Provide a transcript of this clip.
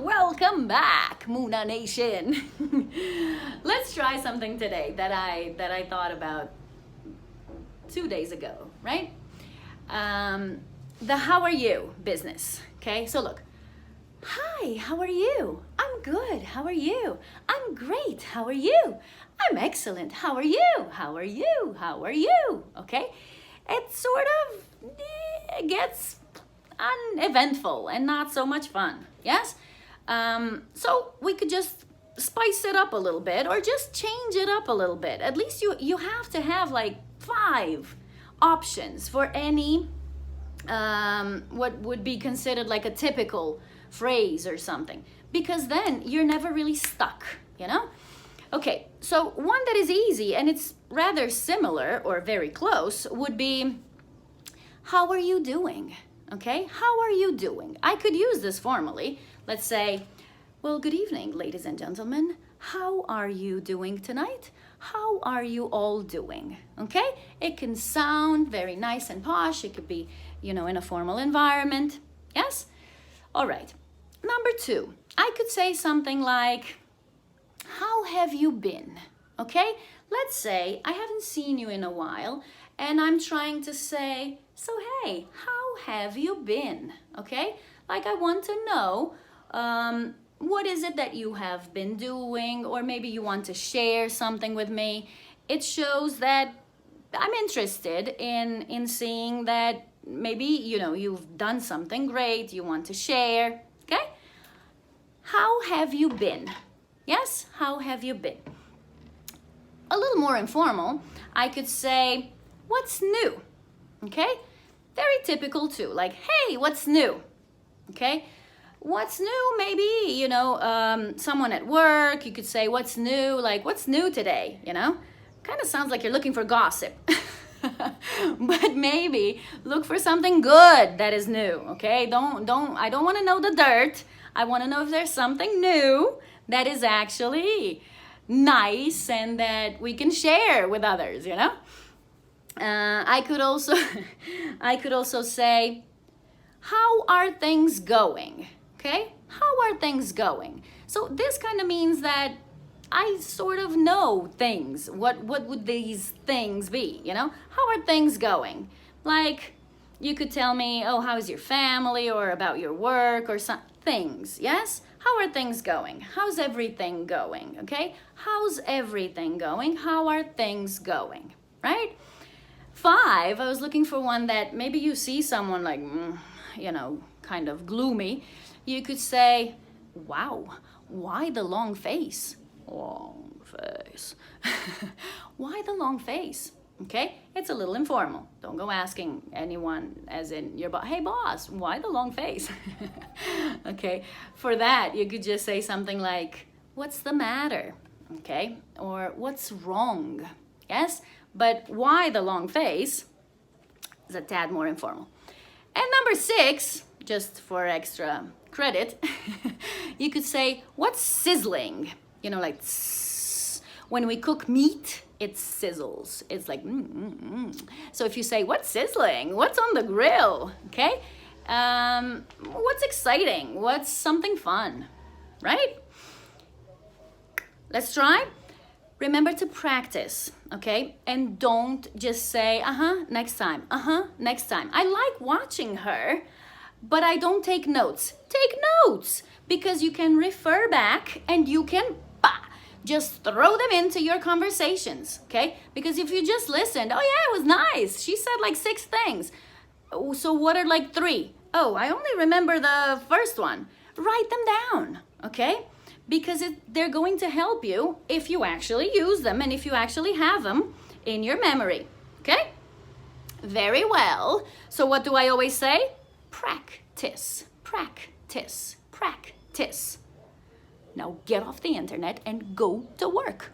Welcome back, Muna Nation. Let's try something today that I thought about 2 days ago, right? The how are you business. Okay, so look. Hi, how are you? I'm good. How are you? I'm great. How are you? I'm excellent. How are you? How are you? How are you? Okay, it sort of gets uneventful and not so much fun. Yes. So we could just spice it up a little bit or just change it up a little bit. At least you have to have like 5 options for any what would be considered like a typical phrase or something, because then you're never really stuck, you know? Okay, so one that is easy and it's rather similar or very close would be, how are you doing? Okay, how are you doing? I could use this formally. Let's say, well, good evening, ladies and gentlemen. How are you doing tonight? How are you all doing? Okay, it can sound very nice and posh. It could be, you know, in a formal environment. Yes? All right. Number 2, I could say something like, how have you been? Okay, let's say I haven't seen you in a while and I'm trying to say, so hey, how have you been? Okay, like I want to know what is it that you have been doing, or maybe you want to share something with me. It shows that I'm interested in seeing that maybe, you know, you've done something great, you want to share. Okay, how have you been? Yes, how have you been? A little more informal, I could say, what's new? Okay, very typical too, like, hey, what's new? Okay, what's new? Maybe, you know, someone at work, you could say, what's new? Like, what's new today? You know, kind of sounds like you're looking for gossip. But maybe look for something good that is new. Okay, I don't want to know the dirt. I want to know if there's something new that is actually nice and that we can share with others, you know. I could also say, how are things going? Okay, how are things going? So this kind of means that I sort of know things. What would these things be? You know, how are things going? Like, you could tell me, oh, how's your family, or about your work, or some things. Yes, how are things going? How's everything going? Okay, how's everything going? How are things going? Right? 5, I was looking for one that maybe you see someone like, you know, kind of gloomy. You could say, wow, why the long face? Long face. Why the long face? Okay, it's a little informal. Don't go asking anyone as in your boss, hey boss, why the long face? Okay, for that, you could just say something like, what's the matter? Okay, or what's wrong? Yes, but why the long face is a tad more informal. And number 6, just for extra credit, you could say, what's sizzling? You know, like, when we cook meat, it sizzles. It's like, So if you say, what's sizzling? What's on the grill? Okay? What's exciting? What's something fun? Right? Let's try. Remember to practice, okay? And don't just say, next time, next time. I like watching her, but I don't take notes. Take notes, because you can refer back and you can just throw them into your conversations, okay? Because if you just listened, oh yeah, it was nice. She said like 6 things. So what are like 3? Oh, I only remember the first one. Write them down, okay? Because they're going to help you if you actually use them and if you actually have them in your memory, okay? Very well. So what do I always say? Practice, practice, practice. Now get off the internet and go to work.